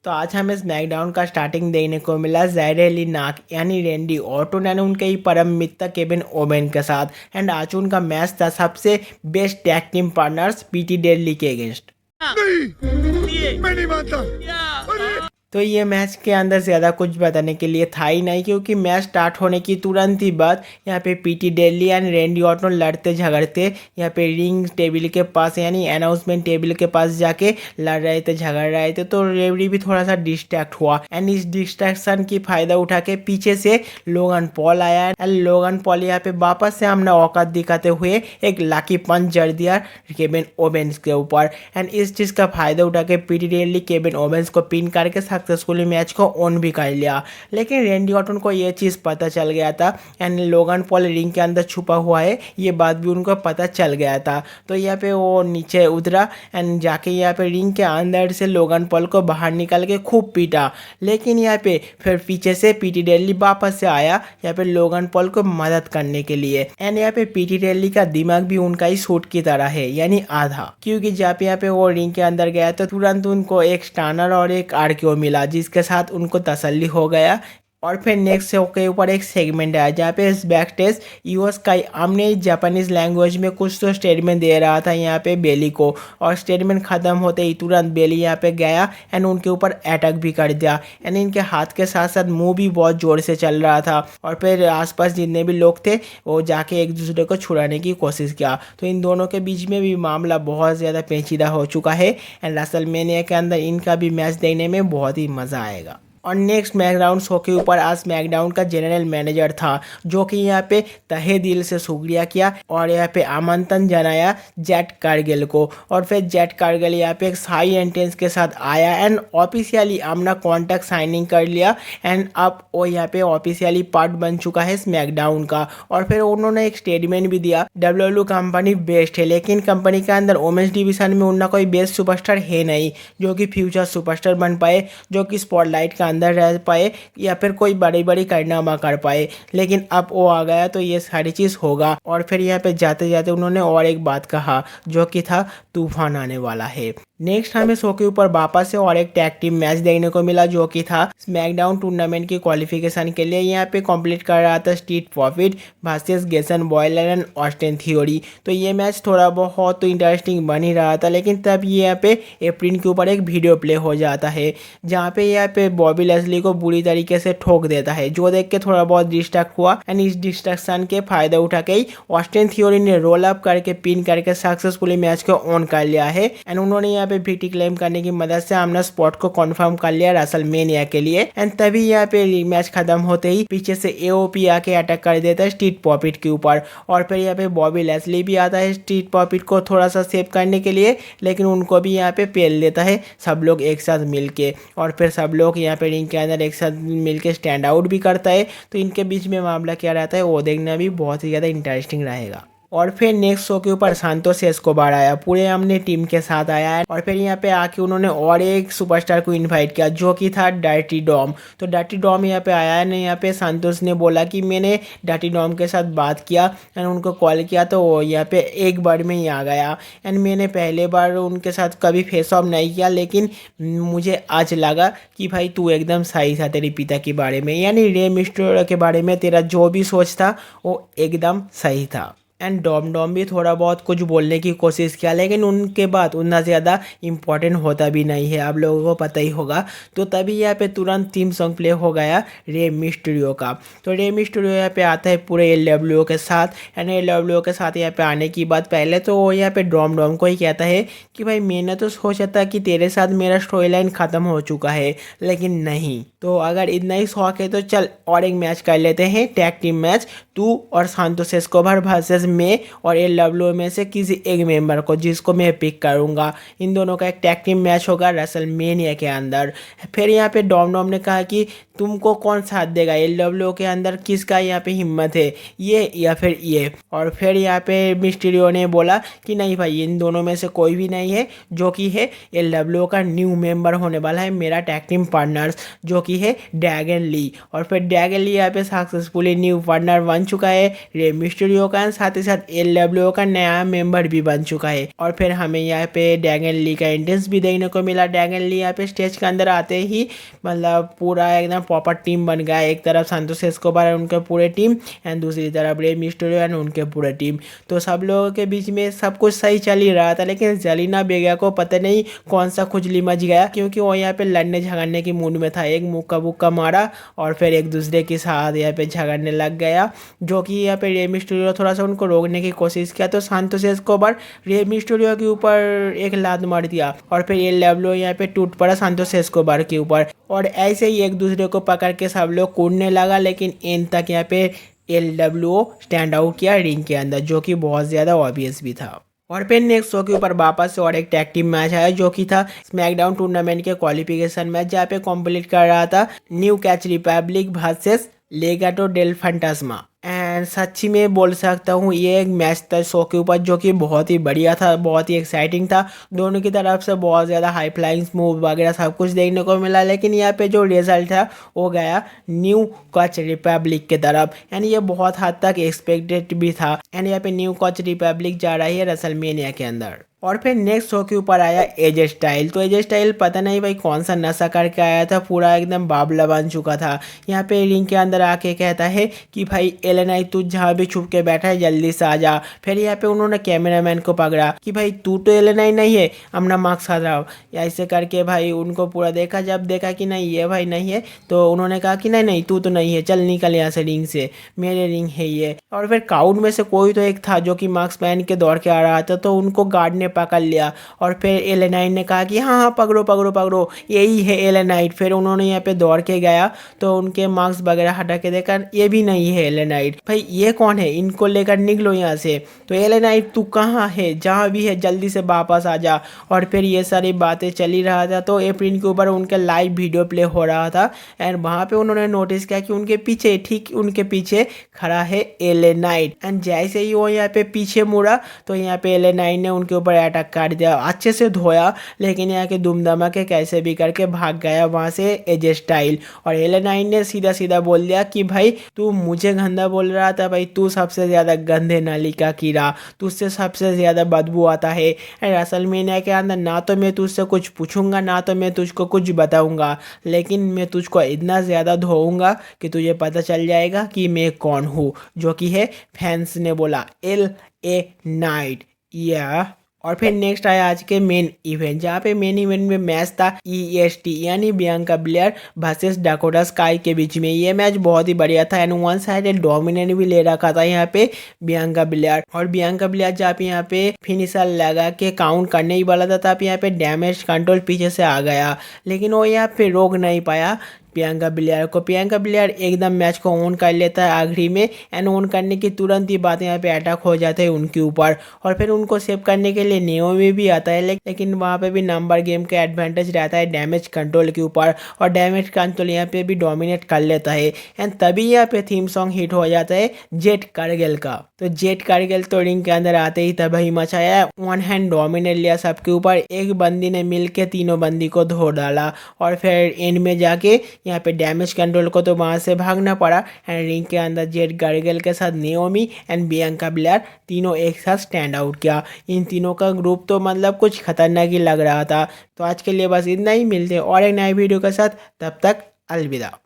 तो आज हमें स्मैकडाउन का स्टार्टिंग देखने को मिला ज़ायरे नाक यानी रैंडी ऑर्टन यानी उनके ही परम मित्र केविन ओवेन के साथ। एंड आज उनका मैच था सबसे best tag team partners PT deadly के अगेंस्ट। नहीं, मैं नहीं मानता। तो ये मैच के अंदर ज़्यादा कुछ बताने के लिए था ही नहीं, क्योंकि मैच स्टार्ट होने की तुरंत ही बाद यहाँ पे PT deadly and Randy Orton लड़ते झगड़ते यहाँ पे रिंग टेबल के पास यानी अनाउंसमेंट टेबल के पास जाके लड़ रहे थे, झगड़ रहे थे। तो रेफरी भी थोड़ा सा डिस्ट्रैक्ट हुआ एंड इस डिस्ट्रैक्शन की फ़ायदा उठा के पीछे से लोगन पॉल आया एंड लोगन पॉल यहाँ पे वापस से हमने औकात दिखाते हुए एक लाकी पंच जड़ दिया केविन ओवेंस के ऊपर। एंड इस चीज़ का फ़ायदा उठा के पीटी डेडली केविन ओवेंस को पिन करके सक्सेसफुली मैच को ऑन भी कर लिया। लेकिन रैंडी ऑर्टन को ये चीज़ पता चल गया था एंड लोगन पॉल रिंग के अंदर छुपा हुआ है, ये बात भी उनको पता चल गया था। तो यहाँ पे वो नीचे उतरा एंड जाके यहाँ पे रिंग के अंदर से लोगन पॉल को बाहर निकाल के खूब पीटा। लेकिन यहाँ पे फिर पीछे से पीटी डेडली वापस से आया यहाँ पे लोगन पॉल को मदद करने के लिए। एंड यहाँ पे पीटी डेडली का दिमाग भी उनका ही सूट की तरह है यानी आधा, क्योंकि जब यहाँ पे वो रिंग के अंदर गया तो तुरंत उनको एक स्टैनर और एक आरकेओ मिला, जिसके साथ उनको तसल्ली हो गया। और फिर नेक्स्ट शो के ऊपर एक सेगमेंट आया जहाँ पे इस बैक स्टेज ईओ स्काई हमने जापानीज लैंग्वेज में कुछ तो स्टेटमेंट दे रहा था यहाँ पे बेली को, और स्टेटमेंट खत्म होते ही तुरंत बेली यहाँ पे गया एंड उनके ऊपर अटैक भी कर दिया। एंड इनके हाथ के साथ साथ मुंह भी बहुत ज़ोर से चल रहा था। और फिर आसपास जितने भी लोग थे वो जाके एक दूसरे को छुड़ाने की कोशिश किया। तो इन दोनों के बीच में भी मामला बहुत ज़्यादा पेचीदा हो चुका है एंड रेसलमेनिया के अंदर इनका भी मैच देखने में बहुत ही मज़ा आएगा। और नेक्स्ट स्मैकडाउन शो के ऊपर आज स्मैकडाउन का जनरल मैनेजर था जो कि यहाँ पे तहे दिल से शुक्रिया किया और यहाँ पे आमंत्रण जनाया जेट कारगिल को। और फिर जेट कारगिल यहाँ पे एक हाई एंट्रेंस के साथ आया एंड ऑफिशियली अपना कॉन्ट्रैक्ट साइनिंग कर लिया एंड अब वो यहाँ पे ऑफिशियली पार्ट बन चुका है स्मैकडाउन का। और फिर उन्होंने एक स्टेटमेंट भी दिया डब्ल्यूडब्ल्यू कंपनी बेस्ट है, लेकिन कंपनी के अंदर वोमेंस डिवीजन में उनका कोई बेस्ट सुपरस्टार है नहीं जो कि फ्यूचर सुपरस्टार बन पाए, जो कि स्पॉटलाइट का अंदर रह पाए या फिर कोई बड़ी बड़ी कारनामा कर पाए। लेकिन अब वो आ गया तो ये सारी चीज़ होगा। और फिर यहाँ पे जाते जाते उन्होंने और एक बात कहा जो कि था तूफान आने वाला है। नेक्स्ट हमें शो के ऊपर वापस से और एक टैग टीम मैच देखने को मिला जो कि था स्मैकडाउन टूर्नामेंट की क्वालिफिकेशन के लिए यहाँ पे कंप्लीट कर रहा था street profit versus Grayson Waller and Austin Theory. तो ये मैच थोड़ा बहुत तो इंटरेस्टिंग बन ही रहा था, लेकिन तब ये यहाँ पे एप्रिल के ऊपर एक वीडियो प्ले हो जाता है जहाँ पे यहाँ पे बॉबी लेस्ली को बुरी तरीके से ठोक देता है, जो देख के थोड़ा बहुत डिस्ट्रैक्ट हुआ एंड इस डिस्ट्रैक्शन के फायदा उठा के ही ऑस्टिन थ्योरी ने रोल अप करके पिन करके सक्सेसफुली मैच को ऑन कर लिया है। एंड उन्होंने यहाँ पे विक्ट्री क्लेम करने की मदद से हमने स्पॉट को कंफर्म कर लिया रेसलमेनिया के लिए। एंड तभी यहाँ पे मैच खत्म होते ही पीछे से एओपी आके अटैक कर देता है स्ट्रीट प्रॉफिट के ऊपर। और फिर यहाँ पे बॉबी लेस्ली भी आता है स्ट्रीट प्रॉफिट को थोड़ा सा सेव करने के लिए, लेकिन उनको भी यहाँ पे पेल देता है सब लोग एक साथ मिलके। और फिर सब लोग यहाँ पे रिंग के अंदर एक साथ मिलके स्टैंड आउट भी करता है। तो इनके बीच में मामला क्या रहता है वो देखना भी बहुत ही ज़्यादा इंटरेस्टिंग रहेगा। और फिर नेक्स्ट शो के ऊपर सांतोस एस्कोबार आया, पूरे हमने टीम के साथ आया है। और फिर यहाँ पे आके उन्होंने और एक सुपरस्टार को इनवाइट किया जो कि था डर्टी डॉम। तो डर्टी डॉम यहाँ पे आया है। यहाँ पे सांतोस ने बोला कि मैंने डर्टी डॉम के साथ बात किया एंड उनको कॉल किया तो वो यहाँ पे एक बार में ही आ गया। एंड मैंने पहले बार उनके साथ कभी फेस ऑफ नहीं किया, लेकिन मुझे आज लगा कि भाई तू एकदम सही था तेरे पिता के बारे में, यानी रे मिस्टेरियो के बारे में तेरा जो भी सोच था वो एकदम सही था। एंड डॉम भी थोड़ा बहुत कुछ बोलने की कोशिश किया, लेकिन उनके बाद उतना ज़्यादा इम्पोर्टेंट होता भी नहीं है, आप लोगों को पता ही होगा। तो तभी यहाँ पे तुरंत थीम सॉन्ग प्ले हो गया रे मिस्टेरियो का। तो रे मिस्टेरियो यहाँ पे आता है पूरे एलडब्ल्यूओ के साथ एंड एलडब्ल्यूओ के साथ यहाँ पे आने की बात पहले तो वो यहाँ पे डॉम को ही कहता है कि भाई मैंने तो सोचा था कि तेरे साथ मेरा स्टोरी लाइन ख़त्म हो चुका है, लेकिन नहीं। तो अगर इतना ही शौक है तो चल और एक मैच कर लेते हैं टैग टीम मैच, तू और सांतोस एस्कोबार वर्सेस मैं और एलडब्ल्यूओ में से किसी एक मेंबर को जिसको मैं पिक करूंगा। इन दोनों का एक टैग टीम मैच होगा रेसलमेनिया के अंदर। फिर यहाँ पे डॉम ने कहा कि तुमको कौन साथ देगा, एलडब्ल्यू के अंदर किसका यहाँ पे हिम्मत है, ये या फिर ये। और फिर यहाँ पे मिस्टीरियो ने बोला कि नहीं भाई, इन दोनों में से कोई भी नहीं है जो कि है एलडब्ल्यू का न्यू मेंबर होने वाला है, मेरा टैग टीम पार्टनर्स, जो कि है ड्रैगन ली। और फिर ड्रैगन ली यहाँ पे सक्सेसफुली न्यू पार्टनर बन चुका है रे मिस्टीरियो का, साथ ही साथ एलडब्ल्यू का नया मेंबर भी बन चुका है। और फिर हमें यहाँ पे ड्रैगन ली का एंट्रेंस भी देखने को मिला। ड्रैगन ली यहाँ पे स्टेज के अंदर आते ही मतलब पूरा एकदम प्रॉपर टीम बन गया। एक तरफ सांतोस एस्कोबार और उनके पूरे टीम, एंड दूसरी तरफ रे मिस्टीरियो एंड उनके पूरे टीम। तो सब लोगों के बीच में सब कुछ सही चल ही रहा था, लेकिन जेलिना वेगा को पता नहीं कौन सा खुजली मच गया, क्योंकि वो यहाँ पे लड़ने झगड़ने की मूड में था। एक मुक्का बुक्का मारा और फिर एक दूसरे के साथ यहाँ पे झगड़ने लग गया, जो कि यहाँ पे रे मिस्टीरियो थोड़ा सा उनको रोकने की कोशिश किया, तो सांतोस एस्कोबार रे मिस्टीरियो के ऊपर एक लात मार दिया और फिर एलडब्ल्यू यहाँ पे टूट पड़ा सांतोस एस्कोबार के ऊपर। और ऐसे ही एक दूसरे को पकड़ के सब लोग कूदने लगा, लेकिन एंड तक यहाँ पे एलडब्ल्यू स्टैंड आउट किया रिंग के अंदर, जो कि बहुत ज़्यादा ऑब्वियस भी था। और फिर नेक्स्ट शो के ऊपर वापस से और एक टैग टीम मैच आया, जो कि था स्मैकडाउन टूर्नामेंट के क्वालिफिकेशन मैच, जहाँ पे कंप्लीट कर रहा था new catch republic versus Legado del Fantasma. And सच्ची में बोल सकता हूँ ये एक मैच था शो के ऊपर जो कि बहुत ही बढ़िया था, बहुत ही एक्साइटिंग था। दोनों की तरफ से बहुत ज़्यादा हाई फ्लाइंग मूव वगैरह सब कुछ देखने को मिला, लेकिन यहाँ पे जो रिजल्ट था वो गया न्यू कच रिपब्लिक के तरफ। एंड ये बहुत हद तक एक्सपेक्टेड भी था। एंड यहाँ पे न्यू कच रिपब्लिक जा रही है रेसलमेनिया के अंदर। और फिर नेक्स्ट शो के ऊपर आया एजे स्टाइल। तो एजे स्टाइल पता नहीं भाई कौन सा नशा करके आया था, पूरा एकदम बाबला बन चुका था। यहाँ पे रिंग के अंदर आके कहता है कि भाई एलेनाई तू जहाँ भी छुप के बैठा है जल्दी से आ जा। फिर यहाँ पे उन्होंने कैमरामैन को पकड़ा कि भाई तू तो एलेनाई नहीं है, अपना मार्क्स हटाओ। ऐसे करके भाई उनको पूरा देखा, जब देखा कि नहीं ये भाई नहीं है, तो उन्होंने कहा कि नहीं नहीं तू तो नहीं है, चल निकल यहाँ से रिंग से, मेरे रिंग है ये। और फिर क्राउड में से कोई तो एक था जो कि मार्क्स पहन के दौड़ के आ रहा था, तो उनको गार्ड ने पकड़ लिया। और फिर एलेनाइट ने कहा कि हाँ हाँ पकड़ो पकड़ो पकड़ो, यही है एलेनाइट। फिर उन्होंने यहाँ पे दौड़ के गया तो उनके मार्क्स वगैरह हटा के देखा ये भी नहीं है एलेनाइट। भाई ये कौन है, इनको लेकर निकलो यहाँ से। तो एलेनाइट तू कहाँ है, जहाँ भी है जल्दी से वापस आ जा। और फिर ये सारी बातें चल ही रहा था, तो एप्रिल के ऊपर उनका लाइव वीडियो प्ले हो रहा था। एंड वहाँ पे उन्होंने नोटिस किया कि उनके पीछे, ठीक उनके पीछे खड़ा है एलेनाइट। एंड जैसे ही वो यहाँ पे पीछे मुड़ा तो यहाँ पे एलेनाइट ने उनके ऊपर अटैक कर दिया, अच्छे से धोया, लेकिन यहाँ के दुमदमा के कैसे भी करके भाग गया वहाँ से एजे स्टाइल। और एलेनाइट ने सीधा सीधा बोल दिया कि भाई तू मुझे गंदा बोल रहा था, भाई तू सबसे ज़्यादा गंदे नाली का कीड़ा, तुझसे सबसे ज़्यादा बदबू आता है। रेसलमेनिया के अंदर ना तो मैं तुझसे कुछ पूछूंगा, ना तो मैं तुझको कुछ बताऊंगा, लेकिन मैं तुझको इतना ज़्यादा धोऊंगा कि तुझे पता चल जाएगा कि मैं कौन हूँ, जो कि है फैंस ने बोला LA नाइट या। और फिर नेक्स्ट आया आज के मेन इवेंट, जहाँ पे मेन इवेंट में मैच था EST यानी Bianca Blair versus Dakota sky के बीच में। ये मैच बहुत ही बढ़िया था एंड वन साइडेड डोमिनेट भी ले रखा था यहाँ पे बियांका ब्लेयर। और बियांका ब्लेयर जहाँ पे यहाँ पे फिनिशर लगा के काउंट करने ही वाला था, तब यहाँ पे डैमेज कंट्रोल पीछे से आ गया, लेकिन वो यहाँ पे रोक नहीं पाया बियांका ब्लेयर को। बियांका ब्लेयर एकदम मैच को ऑन कर लेता है आखिरी में, एंड ऑन करने की तुरंत ही बात यहाँ पे अटैक हो जाता है उनके ऊपर। और फिर उनको सेव करने के लिए नेओमी भी आता है, लेकिन वहाँ पे भी नंबर गेम का एडवांटेज रहता है डैमेज कंट्रोल के ऊपर, और डैमेज कंट्रोल यहाँ पे भी डोमिनेट कर लेता है। एंड तभी यहाँ पे थीम सॉन्ग हिट हो जाता है जेट कारगिल का। तो जेट कारगिल तो रिंग के अंदर आते ही तबाही मचाया, वन हैंड डोमिनेट लिया सबके ऊपर, एक बंदी ने मिल के तीनों बंदी को धो डाला। और फिर एंड में जाके यहाँ पे डैमेज कंट्रोल को तो वहाँ से भागना पड़ा, एंड रिंग के अंदर जेट गार्गल के साथ नेओमी एंड बियांका ब्लेयर तीनों एक साथ स्टैंड आउट किया। इन तीनों का ग्रुप तो मतलब कुछ खतरनाक ही लग रहा था। तो आज के लिए बस इतना ही, मिलते हैं और एक नए वीडियो के साथ, तब तक अलविदा।